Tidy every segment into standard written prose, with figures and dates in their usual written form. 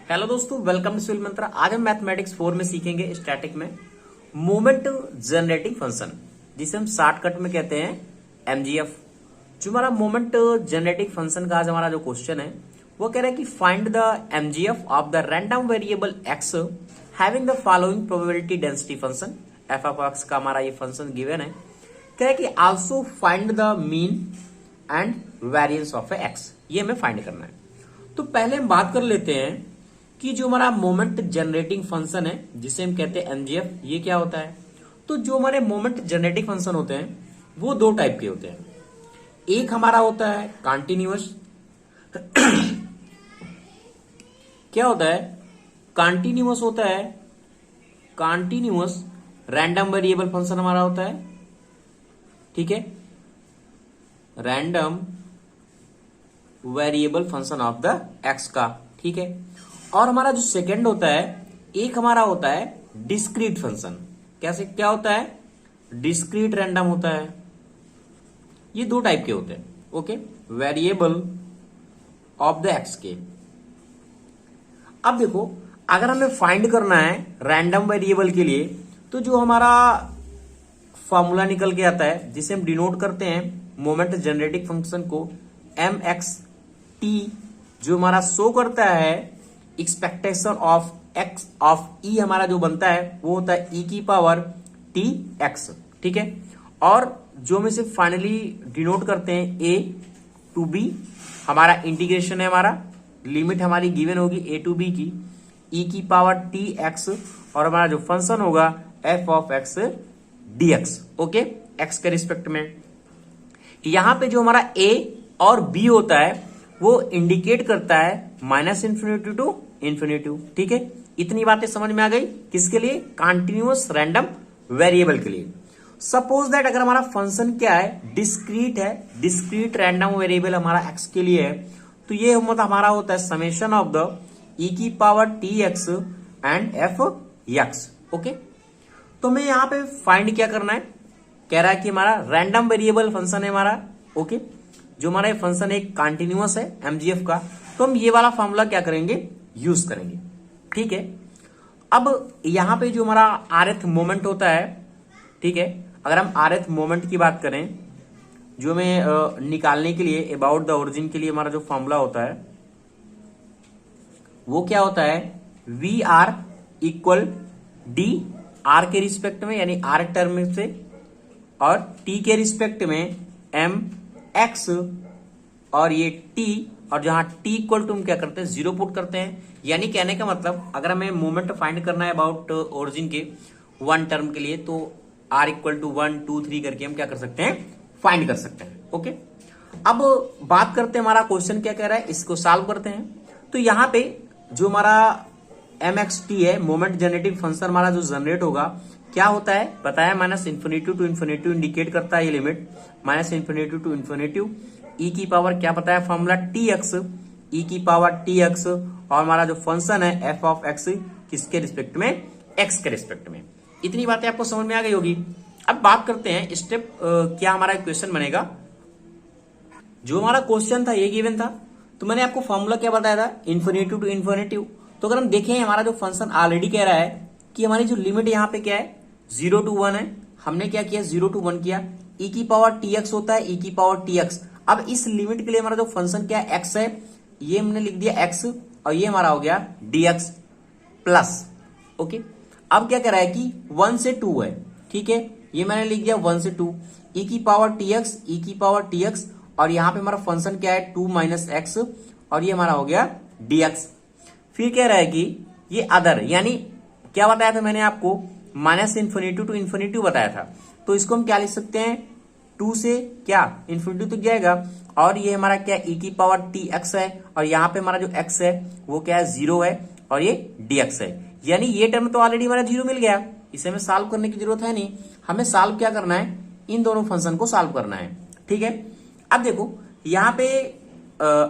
Hello दोस्तों, welcome to civil मंत्रा। आज हम मैथमेटिक्स 4 में सीखेंगे स्टैटिक में मोमेंट जनरेटिंग फंक्शन, जिसे हम शॉर्टकट में कहते हैं एमजीएफ। जो हमारा मोमेंट जनरेटिंग फंक्शन का आज हमारा जो क्वेश्चन है वो कह रहा है कि find the MGF of the random variable x having the following probability density function. F of x का हमारा ये फंक्शन गिवन है। कह रहा है कि also find the mean and variance of x, ये हमें फाइंड करना है। तो पहले हम बात कर लेते हैं कि जो हमारा मोमेंट जनरेटिंग फंक्शन है जिसे हम कहते हैं एमजीएफ, ये क्या होता है। तो जो हमारे मोमेंट जनरेटिंग फंक्शन होते हैं वो दो टाइप के होते हैं। एक हमारा होता है कॉन्टिन्यूअस क्या होता है, कॉन्टिन्यूअस होता है, कॉन्टिन्यूअस रैंडम वेरिएबल फंक्शन हमारा होता है। ठीक है, random variable function of the x का। ठीक है, और हमारा जो सेकंड होता है, एक हमारा होता है डिस्क्रीट फंक्शन। कैसे क्या होता है, डिस्क्रीट रैंडम होता है। ये दो टाइप के होते हैं। Okay, variable of the x के। अब देखो, अगर हमें फाइंड करना है रैंडम वेरिएबल के लिए तो जो हमारा फॉर्मूला निकल के आता है जिसे हम डिनोट करते हैं मोमेंट जनरेटिंग फंक्शन को एम एक्स टी, जो हमारा शो करता है एक्सपेक्टेशन ऑफ एक्स ऑफ ई, हमारा जो बनता है वो होता है ई की पावर टी एक्स। ठीक है, और जो हम इसे फाइनली डिनोट करते हैं ए टू बी, हमारा इंटीग्रेशन है, हमारा लिमिट हमारी गिवन होगी ए टू बी की ई की पावर टी एक्स, और हमारा जो फंक्शन होगा F of x D x. Okay, x के रिस्पेक्ट में। यहां पे जो हमारा ए और बी होता है वो इंडिकेट करता है माइनस इन्फिनिटी टू इन्फिनिटी। ठीक है, इतनी बातें समझ में आ गई। किसके लिए, कॉन्टिन्यूअस रैंडम वेरिएबल के लिए। सपोज दैट अगर हमारा फंक्शन क्या है, डिस्क्रीट है, डिस्क्रीट रैंडम वेरिएबल हमारा एक्स के लिए है, तो ये हमारा होता है समेशन ऑफ द ई की power T x and F x. Okay, तो हमें यहां पे फाइंड क्या करना है, कह रहा है कि हमारा रैंडम वेरिएबल फंक्शन है हमारा। ओके, जो हमारा फंक्शन एक कॉन्टिन्यूअस है एमजीएफ का, तो हम ये वाला फॉर्मूला क्या करेंगे, यूज करेंगे। ठीक है, अब यहां पे जो हमारा आरएथ मोमेंट होता है, ठीक है, अगर हम आरएथ मोमेंट की बात करें जो हमें निकालने के लिए अबाउट द ओरिजिन के लिए हमारा जो फॉर्मूला होता है वो क्या होता है, V R equal D R के रिस्पेक्ट में यानी आर टर्म से, और टी के रिस्पेक्ट में एम एक्स, और ये टी, और जहां टी इक्वल टू हम क्या करते हैं, जीरो पुट करते हैं। यानी कहने का मतलब अगर हमें मोमेंट फाइंड करना है अबाउट ओरिजिन के वन टर्म के लिए तो आर इक्वल टू 1 2 3 करके हम क्या कर सकते हैं, फाइंड कर सकते हैं। ओके, अब बात करते हैं हमारा क्वेश्चन क्या कह रहा है, इसको सॉल्व करते हैं। तो यहां पे जो हमारा एम एक्स टी है, मोमेंट जनरेटिंग फंक्शन हमारा जो जनरेट होगा क्या होता है बताया, minus infinity to infinity indicate करता है ये limit, minus infinity to infinity e की पावर क्या बताया फॉर्मूला टी एक्स, ई की पावर टी एक्स, और हमारा जो फंक्शन है एफ ऑफ एक्स किसके रिस्पेक्ट में, एक्स के रिस्पेक्ट में। इतनी बातें आपको समझ में आ गई होगी। अब बात करते हैं स्टेप क्या हमारा क्वेश्चन बनेगा। जो हमारा क्वेश्चन था ये गिवन था, तो मैंने आपको फॉर्मूला क्या बताया था, इन्फिनिटी टू इन्फिनिटी। तो अगर हम देखें हमारा जो फंक्शन ऑलरेडी कह रहा है कि हमारी जो लिमिट यहाँ पे क्या है 0 to 1 है, हमने क्या किया 0 to 1 किया, ई की पावर टी एक्स होता है, ई की पावर टी एक्स। अब इस लिमिट के लिए हमारा जो फंक्शन क्या है, एक्स है, ये हमने लिख दिया एक्स, और ये हमारा हो गया डी एक्स प्लस। ओके, अब क्या कह रहा है कि 1 से 2 है। ठीक है, ये मैंने लिख दिया 1 से 2, ई की पावर टी एक्स, ई की पावर टी एक्स, और यहां पे हमारा फंक्शन क्या है 2 माइनस एक्स, और ये हमारा हो गया डी एक्स। फिर कह रहा है कि ये अदर, यानी क्या बताया था मैंने आपको, माइनस इन्फिनिटी टू इन्फिनिटी बताया था, तो इसको हम क्या लिख सकते हैं, 2 से क्या इन्फिनिटी तक जाएगा, और ये हमारा क्या ई की पावर टी एक्स है, और यहाँ पे हमारा जो एक्स है वो क्या है 0 है, और ये डी एक्स है। यानी ये टर्म तो ऑलरेडी हमारा 0 मिल गया, इसे हमें सॉल्व करने की जरूरत है नहीं। हमें सॉल्व क्या करना है, इन दोनों फंक्शन को सॉल्व करना है। ठीक है, अब देखो यहाँ पे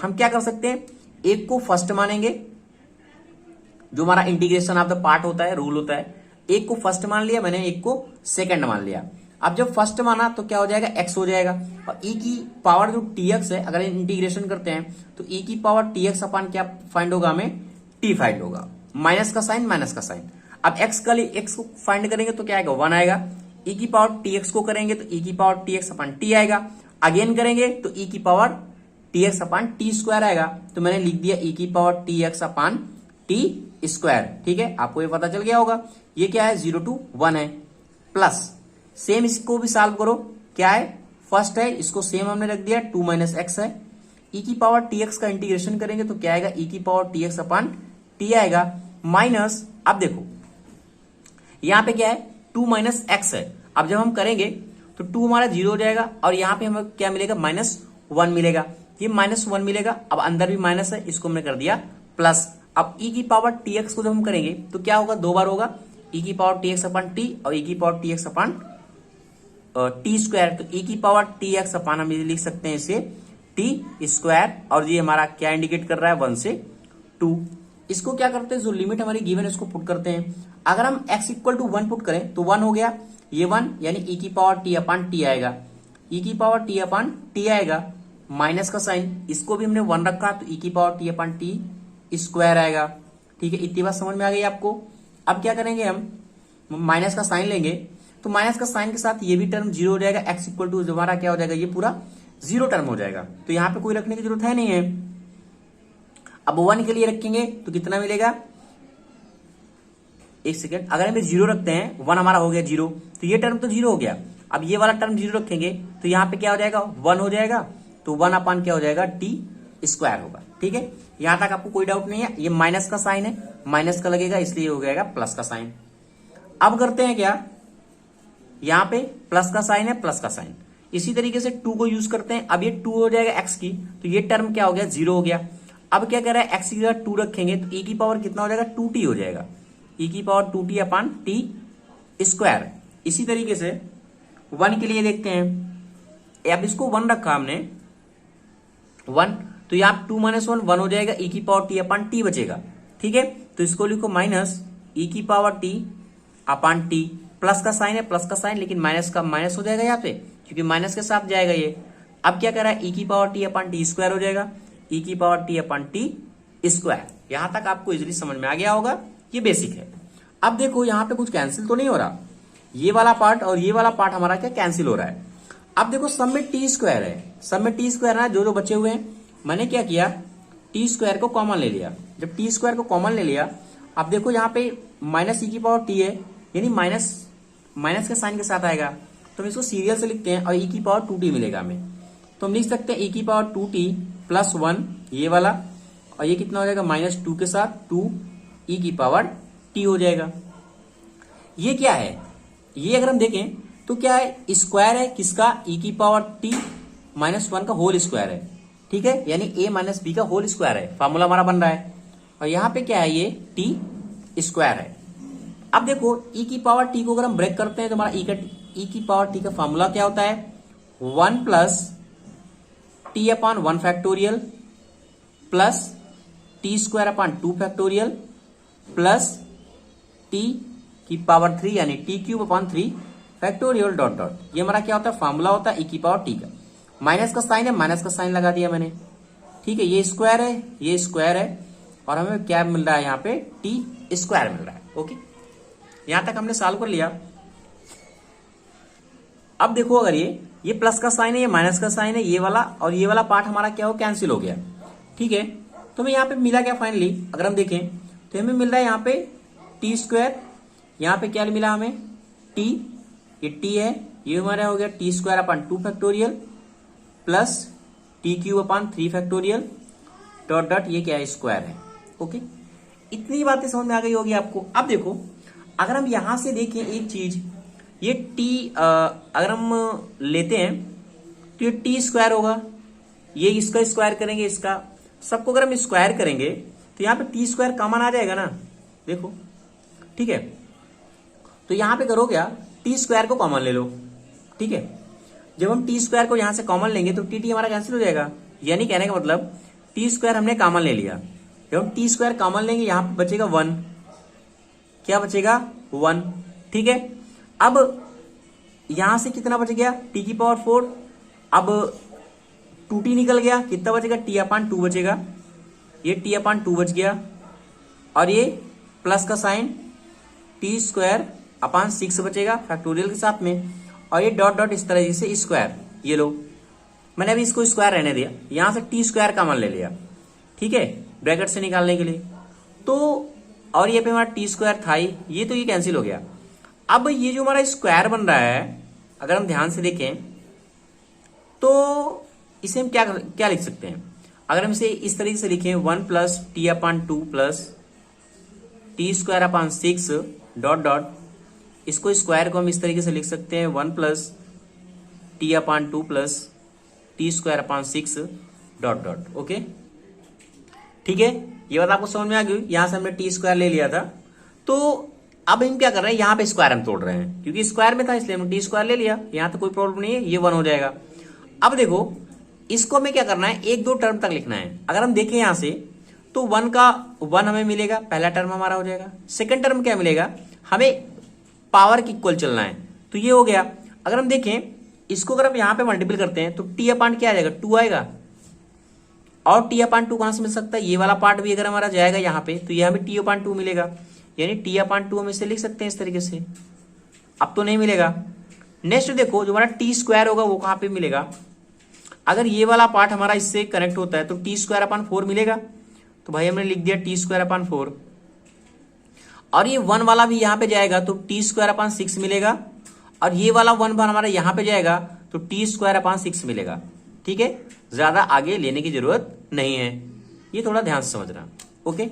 हम क्या कर सकते हैं, एक को फर्स्ट मानेंगे, जो हमारा इंटीग्रेशन ऑफ द पार्ट होता है, रूल होता है, एक को फर्स्ट मान लिया मैंने, एक को सेकंड मान लिया। अब जब फर्स्ट माना तो क्या हो जाएगा, एक्स हो जाएगा, और ई की पावर जो टी एक्स है, अगर इंटीग्रेशन करते हैं तो ई की पावर टी एक्स अपन क्या फाइंड होगा हमें, टी फाइंड होगा, माइनस का साइन माइनस का साइन। अब एक्स का लिए एक्स को फाइंड करेंगे तो क्या आएगा 1 आएगा, ई की पावर टी एक्स को करेंगे तो ई की power T x upon T आएगा, अगेन करेंगे तो ई की पावर टी एक्स अपान टी स्क्वायर आएगा। तो मैंने लिख दिया ई की पावर टी एक्स अपान टी स्क्वायर। ठीक है, आपको ये पता चल गया होगा। ये क्या है 0 to 1 है, प्लस सेम इसको भी सॉल्व करो, क्या है फर्स्ट है इसको सेम हमने रख दिया 2 माइनस एक्स है, ई की पावर टी एक्स का इंटीग्रेशन करेंगे तो क्या आएगा ई की पावर टी एक्स अपान टी आएगा, माइनस अब देखो यहां पे क्या है 2 माइनस एक्स है। अब जब हम करेंगे तो 2 हमारा 0 हो जाएगा और यहां पे हमें क्या मिलेगा -1 मिलेगा, ये -1 मिलेगा। अब अंदर भी माइनस है, इसको हमने कर दिया प्लस। अब ई की पावर टी एक्स को जब हम करेंगे तो क्या होगा 2 बार होगा, ई की पावर टी एक्स अपान टी और ई की पावर टी एक्स अपान टी स्क्वायर। तो ई की पावर टी एक्स अपान हम लिख सकते हैं इसे टी स्क्वायर, और ये हमारा क्या इंडिकेट कर रहा है 1 से 2। इसको क्या करते हैं जो लिमिट हमारी गिवन है उसको पुट करते हैं। अगर हम x इक्वल टू 1 पुट करें तो 1 हो गया, ये 1 यानी ई की पावर टी अपान टी आएगा, ई की पावर टी अपान टी आएगा, माइनस का साइन इसको भी हमने 1 रखा तो ई की power T upon T square आएगा। ठीक है, इतनी बात समझ में आ गई आपको। अब क्या करेंगे हम माइनस का साइन लेंगे तो माइनस का साइन के साथ ये भी टर्म 0 हो जाएगा, x इक्वल टू हमारा क्या हो जाएगा ये पूरा 0 टर्म हो जाएगा, तो यहां पे कोई रखने की जरूरत है नहीं है। अब 1 के लिए रखेंगे तो कितना मिलेगा, एक सेकेंड, अगर हम 0 रखते हैं 1 हमारा हो गया 0, तो ये टर्म तो 0 हो गया। अब ये वाला टर्म 0 रखेंगे तो यहाँ पे क्या हो जाएगा 1 हो जाएगा, तो 1 अपान क्या हो जाएगा टी स्क्वायर होगा। ठीक है, यहां तक आपको कोई डाउट नहीं है। ये माइनस का साइन है, माइनस का लगेगा इसलिए हो जाएगा प्लस का साइन। अब करते हैं क्या, यहां पे प्लस का साइन है, प्लस का साइन, इसी तरीके से 2 को यूज करते हैं। अब ये 2 हो जाएगा x की, तो ये टर्म क्या हो गया 0 हो गया। अब क्या कह रहा है x की जगह 2 रखेंगे तो e की पावर कितना हो जाएगा 2t हो जाएगा, e की पावर 2t अपान टी स्क्वायर। इसी तरीके से 1 के लिए देखते हैं, अब इसको 1 रखा हमने 1, तो यहाँ 2 माइनस 1 हो जाएगा, e की पावर t अपान टी बचेगा। ठीक है, तो इसको लिखो माइनस e की पावर t अपान टी, प्लस का साइन है प्लस का साइन, लेकिन माइनस का माइनस हो जाएगा यहाँ पे क्योंकि माइनस के साथ जाएगा ये। अब क्या कर रहा है ई की power T upon T square हो जाएगा, ई की power T upon T square. यहां तक आपको इजीली समझ में आ गया होगा, ये बेसिक है। अब देखो यहाँ पे कुछ कैंसिल तो नहीं हो रहा, ये वाला पार्ट और ये वाला पार्ट हमारा क्या कैंसिल हो रहा है। अब देखो सब में टी स्क्वायर है, सब में टी स्क्वायर है, जो बचे हुए हैं मैंने क्या किया टी स्क्वायर को कॉमन ले लिया। जब टी स्क्वायर को कॉमन ले लिया, अब देखो यहाँ पे माइनस ई की पावर टी है, यानी माइनस के साइन के साथ आएगा, तो हम इसको सीरियल से लिखते हैं और ई की पावर 2t मिलेगा हमें, तो हम लिख सकते हैं ई की पावर 2t प्लस 1 ये वाला, और ये कितना हो जाएगा -2 के साथ 2 ई की पावर t हो जाएगा। ये क्या है, ये अगर हम देखें तो क्या है स्क्वायर है किसका, ई की पावर t -1 का होल स्क्वायर है। ठीक है, यानी a माइनस बी का होल स्क्वायर है, फॉर्मूला हमारा बन रहा है। और यहाँ पे क्या है ये t स्क्वायर है। अब देखो e की पावर t को अगर हम ब्रेक करते हैं तो हमारा e की पावर t का फॉर्मूला क्या होता है 1 प्लस t अपान 1 factorial plus T square upon 2 factorial plus t की पावर 3 यानी t क्यूब अपान 3 फैक्टोरियल डॉट डॉट। ये हमारा क्या होता है फॉर्मूला होता है e की पावर t का। माइनस का साइन है, माइनस का साइन लगा दिया मैंने। ठीक है, ये स्क्वायर है, ये स्क्वायर है, और हमें क्या मिल रहा है यहाँ पे t स्क्वायर मिल रहा है। ओके, यहां तक हमने सॉल्व कर लिया। अब देखो अगर ये प्लस का साइन है, ये माइनस का साइन है, ये वाला और ये वाला पार्ट हमारा क्या हो कैंसिल हो गया। ठीक है, तो हमें यहाँ पे मिला क्या फाइनली, अगर हम देखें तो हमें मिल रहा है यहाँ पे टी स्क्वायर, यहाँ पे क्या मिला हमें t, ये t है, ये हमारा हो गया T square upon 2 factorial plus T cube अपान 3 फैक्टोरियल डॉट डॉट, ये क्या है स्क्वायर है। ओके, इतनी बातें समझ में आ गई होगी आपको। अब देखो अगर हम यहां से देखें एक चीज, ये t अगर हम लेते हैं तो ये t स्क्वायर होगा, ये इसका स्क्वायर करेंगे, इसका सबको अगर हम स्क्वायर करेंगे तो यहाँ पे t स्क्वायर कॉमन आ जाएगा ना, देखो। ठीक है, तो यहाँ पे करो क्या t स्क्वायर को कॉमन ले लो। ठीक है, जब हम t स्क्वायर को यहां से कॉमन लेंगे तो टी हमारा कैंसिल हो जाएगा, यानी कहने का मतलब t स्क्वायर हमने कॉमन ले लिया। जब हम t स्क्वायर कॉमन लेंगे यहाँ पे बचेगा 1, क्या बचेगा 1। ठीक है, अब यहां से कितना बच गया t की पावर 4, अब 2t निकल गया, कितना बचेगा t अपान 2 बचेगा, ये t अपान 2 बच गया। और ये प्लस का साइन टी स्क्वायर अपॉन 6 बचेगा फैक्टोरियल के साथ में, और ये डॉट डॉट इस तरह से स्क्वायर, ये लो मैंने अभी इसको स्क्वायर रहने दिया, यहां से टी स्क्वायर का मान ले लिया, ठीक है, ब्रैकेट से निकालने के लिए। तो और ये पे हमारा टी स्क्वायर था ही, ये तो ये कैंसिल हो गया। अब ये जो हमारा स्क्वायर बन रहा है, अगर हम ध्यान से देखें तो इसे हम क्या लिख सकते हैं, अगर हम इसे इस तरीके से लिखें 1 plus T upon 2 plus T square upon 6 dot dot, इसको स्क्वायर को हम इस तरीके से लिख सकते हैं 1 plus T upon 2 plus T square upon 6 dot dot. Okay, ठीक है, ये बात आपको समझ में आ गई। यहां से हमने टी स्क्वायर ले लिया था, तो अब हम क्या कर रहे हैं, यहां पे स्क्वायर हम तोड़ रहे हैं, क्योंकि स्क्वायर में था इसलिए हमने टी स्क्वायर ले लिया, यहां तो कोई प्रॉब्लम नहीं है, ये 1 हो जाएगा। अब देखो इसको हमें क्या करना है, 1 2 टर्म तक लिखना है। अगर हम देखें यहां से तो 1 का 1 हमें मिलेगा, पहला टर्म हमारा हो जाएगा। सेकंड टर्म क्या मिलेगा, हमें पावर की इक्वल चलना है, तो ये हो गया। अगर हम देखें इसको अगर हम यहां पे मल्टीपल करते हैं तो टी अपॉन क्या आ जाएगा, 2 आएगा, और टी अपॉन 2 कहां से मिल सकता है, ये वाला पार्ट भी अगर हमारा जाएगा यहाँ पे तो ये हमें टी अपॉन 2 मिलेगा, यानी टी अपॉन 2 हम इसे लिख सकते हैं इस तरीके से। अब तो नहीं मिलेगा। नेक्स्ट देखो जो हमारा टी स्क्वायर होगा वो कहां पे मिलेगा, अगर ये वाला पार्ट हमारा इससे कनेक्ट होता है तो टी स्क्वायर अपॉन 4 मिलेगा, तो भाई हमने लिख दिया टी स्क्वायर अपॉन 4, और ये 1 वाला भी यहां पे जाएगा तो टी स्क्वायर अपॉन 6 मिलेगा, और ये वाला 1 बार हमारा यहां पे जाएगा तो टी स्क्वायर अपॉन 6 मिलेगा। ठीक है, ज्यादा आगे लेने की जरूरत नहीं है, ये थोड़ा ध्यान से समझना। ओके,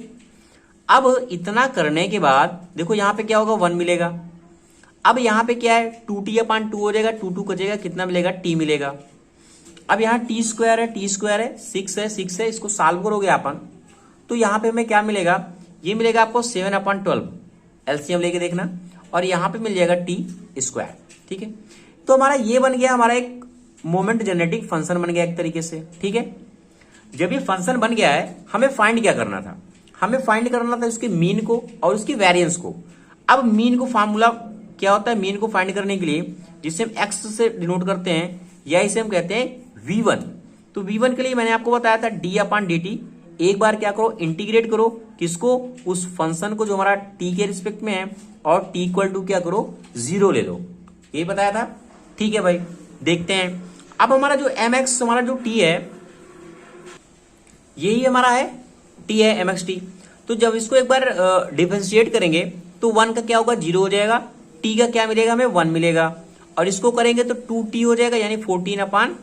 अब इतना करने के बाद देखो यहां पे क्या होगा, 1 मिलेगा। अब यहां पे क्या है, 2t अपॉन 2 हो जाएगा, 2 2 कटेगा, कितना मिलेगा, t मिलेगा। अब यहाँ टी स्क्वायर है, टी स्क्वायर है, 6 है, इसको सॉल्व करोगे अपन तो यहाँ पे हमें क्या मिलेगा, ये मिलेगा आपको 7 अपॉन 12, एलसीएम लेके देखना, और यहाँ पे मिल जाएगा टी स्क्वायर। ठीक है, तो हमारा ये बन गया, हमारा एक मोमेंट जनरेटिंग फंक्शन बन गया एक तरीके से। ठीक है, जब ये फंक्शन बन गया है, हमें फाइंड क्या करना था, हमें फाइंड करना था उसके मीन को और उसकी वेरिएंस को। अब मीन को फॉर्मूला क्या होता है, मीन को फाइंड करने के लिए जिसे हम एक्स से डिनोट करते हैं, या इसे हम कहते हैं v1। तो v1 के लिए मैंने आपको बताया था d अपॉन dt। एक बार क्या करो, इंटीग्रेट करो किसको, उस फंक्शन को जो हमारा t के रिस्पेक्ट में है, और t इक्वल टू क्या करो, 0 ले लो, यही बताया था। ठीक है भाई, देखते हैं। अब हमारा जो mx, हमारा जो t है, यही हमारा है t है mxt। तो जब इसको एक बार डिफरेंशिएट करेंगे तो 1 का क्या होगा, 0 हो जाएगा, t का क्या मिलेगा, हमें 1 मिलेगा, और इसको करेंगे तो 2t हो जाएगा, यानी 14 अपॉन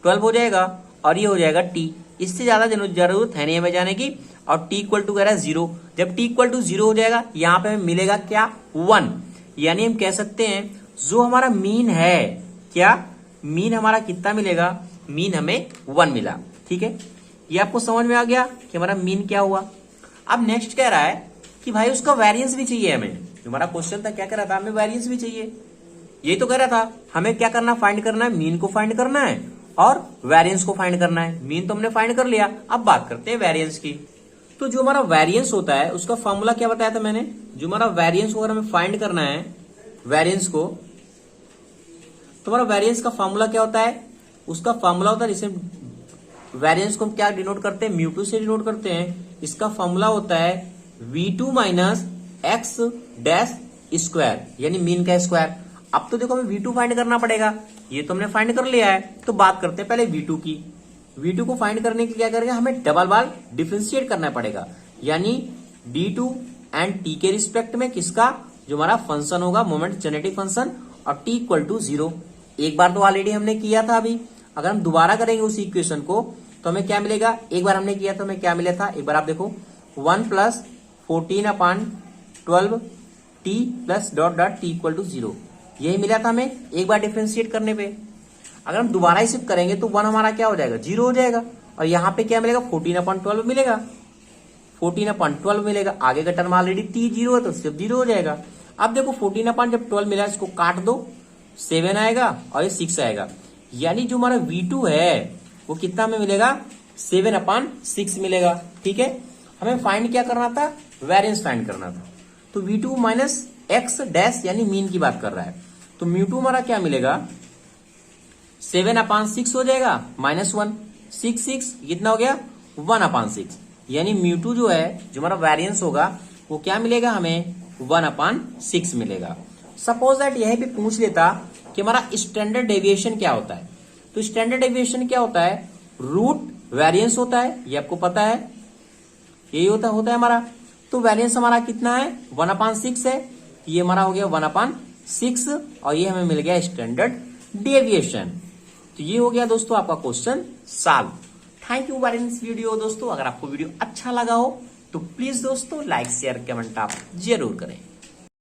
12 हो जाएगा, और ये हो जाएगा t। इससे ज्यादा जरूरत है नहीं हमें जाने की। और t इक्वल टू कह रहा है 0, जब t इक्वल टू 0 हो जाएगा यहाँ पे हमें मिलेगा क्या, 1, यानी हम कह सकते हैं जो हमारा मीन है, क्या मीन हमारा कितना मिलेगा, मीन हमें 1 मिला। ठीक है, ये आपको समझ में आ गया कि हमारा मीन क्या हुआ। अब नेक्स्ट कह रहा है कि भाई उसका वेरिएंस भी चाहिए हमें। जो हमारा क्वेश्चन था क्या कह रहा था, हमें वेरिएंस भी चाहिए, ये तो कह रहा था हमें क्या करना, फाइंड करना है, मीन को फाइंड करना है और वेरिएंस को फाइंड करना है। मीन तो हमने फाइंड कर लिया, अब बात करते हैं वेरिएंस की। तो जो हमारा वेरिएंस होता है उसका फॉर्मूला क्या बताया था मैंने, जो हमारा वेरिएंस को अगर हमें फाइंड करना है वेरिएंस को, तो हमारा वेरिएंस का फॉर्मूला क्या होता है, उसका फॉर्मूला होता है, जिसे वेरिएंस को हम क्या डिनोट करते हैं, म्यू2 से डिनोट करते हैं। इसका फॉर्मूला होता है v2 minus x dash square, यानी मीन का स्क्वायर। अब तो देखो हमें v2 फाइंड करना पड़ेगा, ये तो हमने फाइंड कर लिया है, तो बात करते हैं पहले v2 की। v2 को फाइंड करने के लिए क्या करेंगे, हमें डबल बार डिफरेंशिएट करना पड़ेगा, यानी d2 एंड t के रिस्पेक्ट में किसका, जो हमारा फंक्शन होगा मोमेंट जेनेटिक फंक्शन, और t इक्वल टू 0। एक बार तो ऑलरेडी हमने किया था, अभी अगर हम दोबारा करेंगे उस इक्वेशन को तो हमें क्या मिलेगा, एक बार हमने किया तो हमें क्या मिला था, एक बार आप देखो 1 plus 14 upon 12 t plus dot dot t equal to 0, यही मिला था हमें एक बार डिफरेंशिएट करने पे। अगर हम दोबारा इसे करेंगे तो 1 हमारा क्या हो जाएगा, 0 हो जाएगा, और यहाँ पे क्या मिलेगा, 14 अपॉन 12 मिलेगा, 14 अपॉन 12 मिलेगा। आगे का टर्म ऑलरेडी t 0 है तो सिर्फ 0 हो जाएगा। अब देखो 14 अपॉन जब 12 मिला, इसको काट दो, 7 आएगा और ये 6 आएगा, यानी जो हमारा v2 है वो कितना हमें मिलेगा, 7 अपॉन 6 मिलेगा। ठीक है, हमें फाइंड क्या करना था, वेरिएंस फाइंड करना था। तो v2 माइनस एक्स डैश, यानी मीन की बात कर रहा है, तो म्यू2 हमारा क्या मिलेगा, 7 अपॉन 6 हो जाएगा, माइनस 1, 6 कितना हो गया, 1 अपॉन 6, यानी म्यू2 जो है, जो हमारा वेरिएंस होगा वो क्या मिलेगा हमें 1/6 मिलेगा। सपोज दैट यह भी पूछ लेता कि हमारा स्टैंडर्ड डेविएशन क्या होता है, तो स्टैंडर्ड डेविएशन क्या होता है, रूट वेरिएंस होता है, ये आपको पता है, यही होता है हमारा। तो वेरिएंस हमारा कितना है 1/6 है, ये हमारा हो गया 1/6 और ये हमें मिल गया स्टैंडर्ड डेविएशन। तो ये हो गया दोस्तों आपका question solve. Thank you for this video दोस्तों। अगर आपको वीडियो अच्छा लगा हो तो प्लीज दोस्तों लाइक शेयर कमेंट आप जरूर करें।